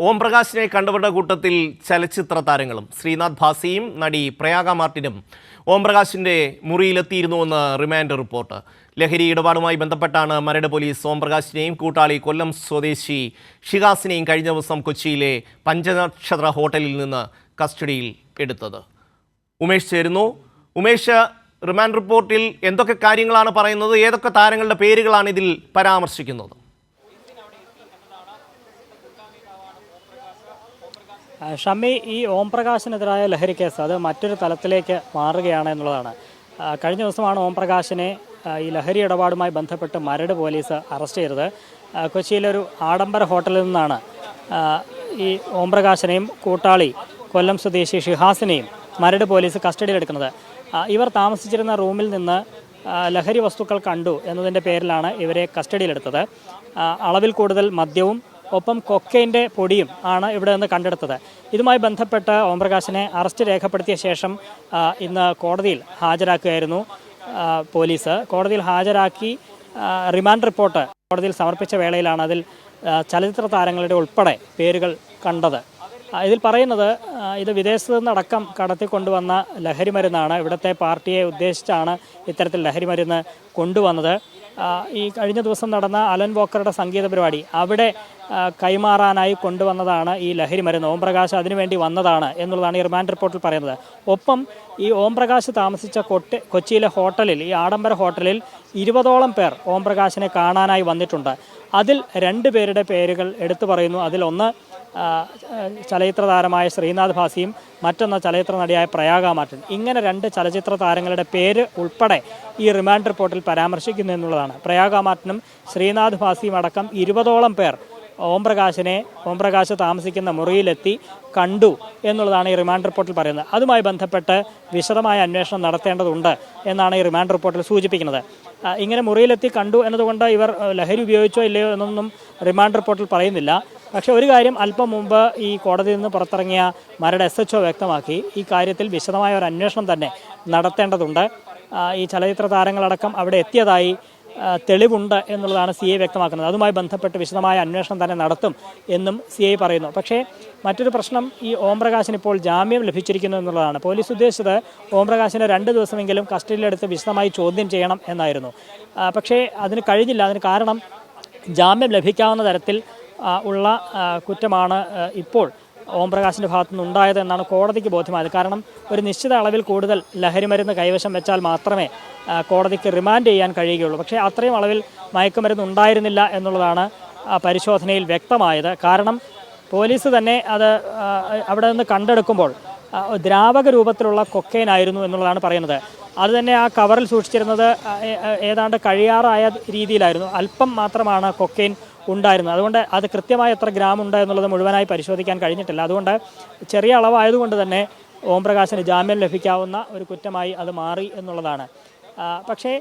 ഓം പ്രകാശിനെ കണ്ടവരുടെ കൂട്ടത്തിൽ ചലച്ചിത്ര താരങ്ങളും ശ്രീനാഥ് ഭാസിയും നടി പ്രയാഗ മാർട്ടിനും ഓം പ്രകാശിന്റെ മുറിയിലെത്തിയിരുന്നുവെന്ന് റിമാൻഡ് റിപ്പോർട്ട്. ലഹരി ഇടപാടുമായി ബന്ധപ്പെട്ടാണ് മരട് പോലീസ് ഓം പ്രകാശിനെയും കൂട്ടാളി കൊല്ലം സ്വദേശി ഷിഹാസിനെയും കഴിഞ്ഞ ദിവസം കൊച്ചിയിലെ പഞ്ചനക്ഷത്ര ഹോട്ടലിൽ നിന്ന് കസ്റ്റഡിയിൽ എടുത്തത്. ഉമേഷ് ചേരുന്നു. ഉമേഷ്, റിമാൻഡ് റിപ്പോർട്ടിൽ എന്തൊക്കെ കാര്യങ്ങളാണ് പറയുന്നത്? ഏതൊക്കെ താരങ്ങളുടെ പേരുകളാണ് ഇതിൽ പരാമർശിക്കുന്നത്? ഷമ്മി, ഈ ഓം പ്രകാശിനെതിരായ ലഹരി കേസ് അത് മറ്റൊരു തലത്തിലേക്ക് മാറുകയാണ് എന്നുള്ളതാണ്. കഴിഞ്ഞ ദിവസമാണ് ഓം പ്രകാശിനെ ഈ ലഹരി ഇടപാടുമായി ബന്ധപ്പെട്ട് മരട് പോലീസ് അറസ്റ്റ് ചെയ്തത്. കൊച്ചിയിലൊരു ആഡംബര ഹോട്ടലിൽ നിന്നാണ് ഈ ഓം പ്രകാശിനെയും കൂട്ടാളി കൊല്ലം സ്വദേശി ഷിഹാസിനെയും മരട് പോലീസ് കസ്റ്റഡിയിലെടുക്കുന്നത്. ഇവർ താമസിച്ചിരുന്ന റൂമിൽ നിന്ന് ലഹരി വസ്തുക്കൾ കണ്ടു എന്നതിൻ്റെ പേരിലാണ് ഇവരെ കസ്റ്റഡിയിലെടുത്തത്. അളവിൽ കൂടുതൽ മദ്യവും ഒപ്പം കൊക്കൈൻ്റെ പൊടിയും ആണ് ഇവിടെ നിന്ന് കണ്ടെടുത്തത്. ഇതുമായി ബന്ധപ്പെട്ട് ഓം പ്രകാശിനെ അറസ്റ്റ് രേഖപ്പെടുത്തിയ ശേഷം ഇന്ന് കോടതിയിൽ ഹാജരാക്കുകയായിരുന്നു പോലീസ്. കോടതിയിൽ ഹാജരാക്കി റിമാൻഡ് റിപ്പോർട്ട് കോടതിയിൽ സമർപ്പിച്ച വേളയിലാണ് അതിൽ ചലച്ചിത്ര താരങ്ങളുടെ ഉൾപ്പെടെ പേരുകൾ കണ്ടത്. ഇതിൽ പറയുന്നത് ഇത് വിദേശത്തു നിന്നടക്കം കടത്തിക്കൊണ്ടുവന്ന ലഹരി മരുന്നാണ്. ഇവിടുത്തെ പാർട്ടിയെ ഉദ്ദേശിച്ചാണ് ഇത്തരത്തിൽ ലഹരി മരുന്ന് കൊണ്ടുവന്നത്. ഈ കഴിഞ്ഞ ദിവസം നടന്ന അലൻ വോക്കറുടെ സംഗീത പരിപാടി അവിടെ കൈമാറാനായി കൊണ്ടുവന്നതാണ് ഈ ലഹരി മരുന്ന്. ഓം പ്രകാശ് അതിനുവേണ്ടി വന്നതാണ് എന്നുള്ളതാണ് ഈ റിമാൻഡ് റിപ്പോർട്ടിൽ പറയുന്നത്. ഒപ്പം ഈ ഓം പ്രകാശ് താമസിച്ച കൊച്ചിയിലെ ഹോട്ടലിൽ, ഈ ആഡംബര ഹോട്ടലിൽ 20ഓളം പേർ ഓം പ്രകാശിനെ കാണാനായി വന്നിട്ടുണ്ട്. അതിൽ 2 പേരുടെ പേരുകൾ എടുത്തു പറയുന്നു. അതിലൊന്ന് ചലച്ചിത്ര താരമായ ശ്രീനാഥ് ഭാസിയും മറ്റൊന്ന് ചലച്ചിത്ര നടിയായ പ്രയാഗ മാർട്ടിൻ. ഇങ്ങനെ 2 ചലച്ചിത്ര താരങ്ങളുടെ പേര് ഉൾപ്പെടെ ഈ റിമാൻഡ് റിപ്പോർട്ടിൽ പരാമർശിക്കുന്നു എന്നുള്ളതാണ്. പ്രയാഗ മാർട്ടിനും ശ്രീനാഥ് ഭാസിയും അടക്കം 20ഓളം പേർ ഓം പ്രകാശ് താമസിക്കുന്ന മുറിയിലെത്തി കണ്ടു എന്നുള്ളതാണ് ഈ റിമാൻഡ് റിപ്പോർട്ടിൽ പറയുന്നത്. അതുമായി ബന്ധപ്പെട്ട് വിശദമായ അന്വേഷണം നടത്തേണ്ടതുണ്ട് എന്നാണ് ഈ റിമാൻഡ് റിപ്പോർട്ടിൽ സൂചിപ്പിക്കുന്നത്. ഇങ്ങനെ മുറിയിലെത്തി കണ്ടു എന്നതുകൊണ്ട് ഇവർ ലഹരി ഉപയോഗിച്ചോ ഇല്ലയോ എന്നൊന്നും റിമാൻഡ് റിപ്പോർട്ടിൽ പറയുന്നില്ല. പക്ഷേ ഒരു കാര്യം അല്പം മുമ്പ് ഈ കോടതിയിൽ നിന്ന് പുറത്തിറങ്ങിയ മരട് SHO വ്യക്തമാക്കി, ഈ കാര്യത്തിൽ വിശദമായ ഒരു അന്വേഷണം തന്നെ നടത്തേണ്ടതുണ്ട്. ഈ ചലച്ചിത്ര താരങ്ങളടക്കം അവിടെ എത്തിയതായി തെളിവുണ്ട് എന്നുള്ളതാണ് CI വ്യക്തമാക്കുന്നത്. അതുമായി ബന്ധപ്പെട്ട് വിശദമായ അന്വേഷണം തന്നെ നടത്തും എന്നും CI പറയുന്നു. പക്ഷേ മറ്റൊരു പ്രശ്നം, ഈ ഓം പ്രകാശിന് ഇപ്പോൾ ജാമ്യം ലഭിച്ചിരിക്കുന്നു എന്നുള്ളതാണ്. പോലീസ് ഉദ്ദേശിച്ചത് ഓം പ്രകാശിനെ 2 ദിവസമെങ്കിലും കസ്റ്റഡിയിലെടുത്ത് വിശദമായി ചോദ്യം ചെയ്യണം എന്നായിരുന്നു. പക്ഷേ അതിന് കഴിഞ്ഞില്ല. അതിന് കാരണം ജാമ്യം ലഭിക്കാവുന്ന തരത്തിൽ ഉള്ള കുറ്റമാണ് ഇപ്പോൾ ഓം പ്രകാശിൻ്റെ ഭാഗത്തുനിന്ന് ഉണ്ടായത് എന്നാണ് കോടതിക്ക് ബോധ്യമായത്. കാരണം ഒരു നിശ്ചിത അളവിൽ കൂടുതൽ ലഹരി മരുന്ന് കൈവശം വെച്ചാൽ മാത്രമേ കോടതിക്ക് റിമാൻഡ് ചെയ്യാൻ കഴിയുകയുള്ളൂ. പക്ഷേ അത്രയും അളവിൽ മയക്കുമരുന്ന് ഉണ്ടായിരുന്നില്ല എന്നുള്ളതാണ് പരിശോധനയിൽ വ്യക്തമായത്. കാരണം പോലീസ് തന്നെ അത് അവിടെ നിന്ന് കണ്ടെടുക്കുമ്പോൾ ദ്രാവക രൂപത്തിലുള്ള കൊക്കൈൻ ആയിരുന്നു എന്നുള്ളതാണ് പറയുന്നത്. അത് തന്നെ ആ കവറിൽ സൂക്ഷിച്ചിരുന്നത് ഏതാണ്ട് കഴിയാറായ രീതിയിലായിരുന്നു. അല്പം മാത്രമാണ് കൊക്കൈൻ ഉണ്ടായിരുന്നത്. അതുകൊണ്ട് അത് കൃത്യമായി എത്ര ഗ്രാം ഉണ്ട് എന്നുള്ളത് മുഴുവനായി പരിശോധിക്കാൻ കഴിഞ്ഞിട്ടില്ല. അതുകൊണ്ട് ചെറിയ അളവായതുകൊണ്ട് തന്നെ ഓം പ്രകാശിന് ജാമ്യം ലഭിക്കാവുന്ന ഒരു കുറ്റമായി അത് മാറി എന്നുള്ളതാണ്. പക്ഷേ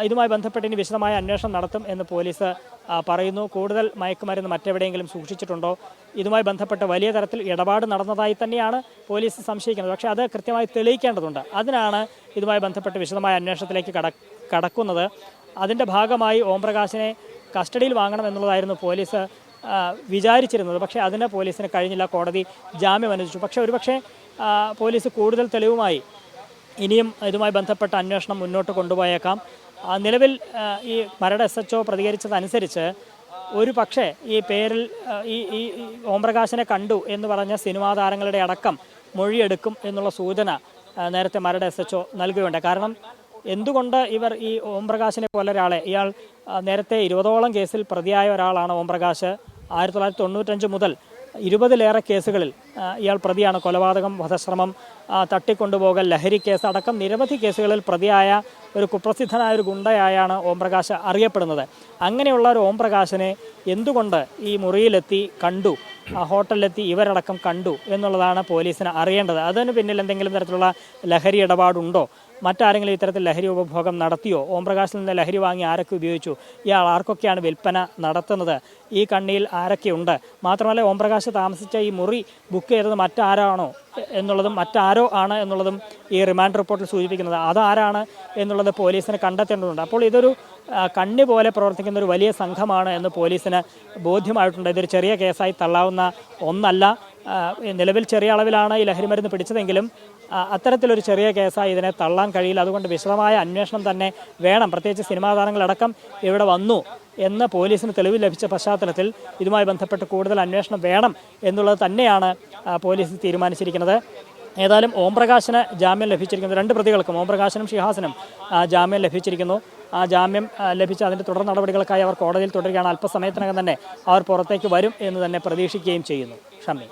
ഇതുമായി ബന്ധപ്പെട്ട് ഇനി വിശദമായ അന്വേഷണം നടത്തും എന്ന് പോലീസ് പറയുന്നു. കൂടുതൽ മയക്കുമരുന്ന് മറ്റെവിടെയെങ്കിലും സൂക്ഷിച്ചിട്ടുണ്ടോ, ഇതുമായി ബന്ധപ്പെട്ട് വലിയ തരത്തിൽ ഇടപാട് നടന്നതായി തന്നെയാണ് പോലീസ് സംശയിക്കുന്നത്. പക്ഷേ അത് കൃത്യമായി തെളിയിക്കേണ്ടതുണ്ട്. അതിനാണ് ഇതുമായി ബന്ധപ്പെട്ട് വിശദമായ അന്വേഷണത്തിലേക്ക് കടക്കുന്നത്. അതിൻ്റെ ഭാഗമായി ഓം പ്രകാശിനെ കസ്റ്റഡിയിൽ വാങ്ങണം എന്നുള്ളതായിരുന്നു പോലീസ് വിചാരിച്ചിരുന്നത്. പക്ഷേ അതിന് പോലീസിന് കഴിഞ്ഞില്ല. കോടതി ജാമ്യം അനുവദിച്ചു. പക്ഷേ ഒരുപക്ഷെ പോലീസ് കൂടുതൽ തെളിവുമായി ഇനിയും ഇതുമായി ബന്ധപ്പെട്ട അന്വേഷണം മുന്നോട്ട് കൊണ്ടുപോയേക്കാം. നിലവിൽ ഈ മരട് SHO പ്രതികരിച്ചതനുസരിച്ച് ഒരു പക്ഷേ ഈ പേരിൽ ഈ ഓം പ്രകാശിനെ കണ്ടു എന്ന് പറഞ്ഞ സിനിമാ താരങ്ങളുടെ അടക്കം മൊഴിയെടുക്കും എന്നുള്ള സൂചന നേരത്തെ മരട് SHO നൽകുകയുണ്ട്. കാരണം എന്തുകൊണ്ട് ഇവർ ഈ ഓം പ്രകാശിനെ പോലെ ഒരാളെ, ഇയാൾ നേരത്തെ 20ഓളം കേസിൽ പ്രതിയായ ഒരാളാണ് ഓം പ്രകാശ്. 1995 മുതൽ 20ലേറെ കേസുകളിൽ ഇയാൾ പ്രതിയാണ്. കൊലപാതകം, വധശ്രമം, തട്ടിക്കൊണ്ടുപോകൽ, ലഹരി കേസ് അടക്കം നിരവധി കേസുകളിൽ പ്രതിയായ ഒരു കുപ്രസിദ്ധനായ ഒരു ഗുണ്ടയായാണ് ഓം പ്രകാശ് അറിയപ്പെടുന്നത്. അങ്ങനെയുള്ള ഒരു ഓം പ്രകാശിനെ എന്തുകൊണ്ട് ഈ മുറിയിലെത്തി കണ്ടു, ഹോട്ടലിലെത്തി ഇവരടക്കം കണ്ടു എന്നുള്ളതാണ് പോലീസിന് അറിയേണ്ടത്. അതിന് പിന്നിൽ എന്തെങ്കിലും തരത്തിലുള്ള ലഹരി ഇടപാടുണ്ടോ, മറ്റാരെങ്കിലും ഇത്തരത്തിൽ ലഹരി ഉപഭോഗം നടത്തിയോ, ഓംപ്രകാശിൽ നിന്ന് ലഹരി വാങ്ങി ആരൊക്കെ ഉപയോഗിച്ചു, ഇയാൾ ആർക്കൊക്കെയാണ് വിൽപ്പന നടത്തുന്നത്, ഈ കണ്ണിയിൽ ആരൊക്കെയുണ്ട്, മാത്രമല്ല ഓംപ്രകാശ് താമസിച്ച ഈ മുറി ബുക്ക് ചെയ്തത് മറ്റാരാണോ എന്നുള്ളതും മറ്റാരോ ആണ് എന്നുള്ളതും ഈ റിമാൻഡ് റിപ്പോർട്ടിൽ സൂചിപ്പിക്കുന്നത്. അതാരാണ് എന്നുള്ളത് പോലീസിന് കണ്ടെത്തേണ്ടതുണ്ട്. അപ്പോൾ ഇതൊരു കണ്ണി പോലെ പ്രവർത്തിക്കുന്ന ഒരു വലിയ സംഘമാണ് എന്ന് പോലീസിന് ബോധ്യമായിട്ടുണ്ട്. ഇതൊരു ചെറിയ കേസായി തള്ളാവുന്ന ഒന്നല്ല. നിലവിൽ ചെറിയ അളവിലാണ് ഈ ലഹരിമരുന്ന് പിടിച്ചതെങ്കിലും അത്തരത്തിലൊരു ചെറിയ കേസായി ഇതിനെ തള്ളാൻ കഴിയില്ല. അതുകൊണ്ട് വിശദമായ അന്വേഷണം തന്നെ വേണം. പ്രത്യേകിച്ച് സിനിമാ താരങ്ങളടക്കം ഇവിടെ വന്നു എന്ന് പോലീസിന് തെളിവ് ലഭിച്ച പശ്ചാത്തലത്തിൽ ഇതുമായി ബന്ധപ്പെട്ട് കൂടുതൽ അന്വേഷണം വേണം എന്നുള്ളത് തന്നെയാണ് പോലീസ് തീരുമാനിച്ചിരിക്കുന്നത്. ഏതായാലും ഓംപ്രകാശിന് ജാമ്യം ലഭിച്ചിരിക്കുന്നു. 2 പ്രതികൾക്കും, ഓംപ്രകാശിനും ഷിഹാസിനും ജാമ്യം ലഭിച്ചിരിക്കുന്നു. ആ ജാമ്യം ലഭിച്ച അതിൻ്റെ തുടർ നടപടികൾക്കായി അവർ കോടതിയിൽ തുടരുകയാണ്. അല്പസമയത്തിനകം തന്നെ അവർ പുറത്തേക്ക് വരും എന്ന് തന്നെ പ്രതീക്ഷിക്കുകയും ചെയ്യുന്നു. ഷമി.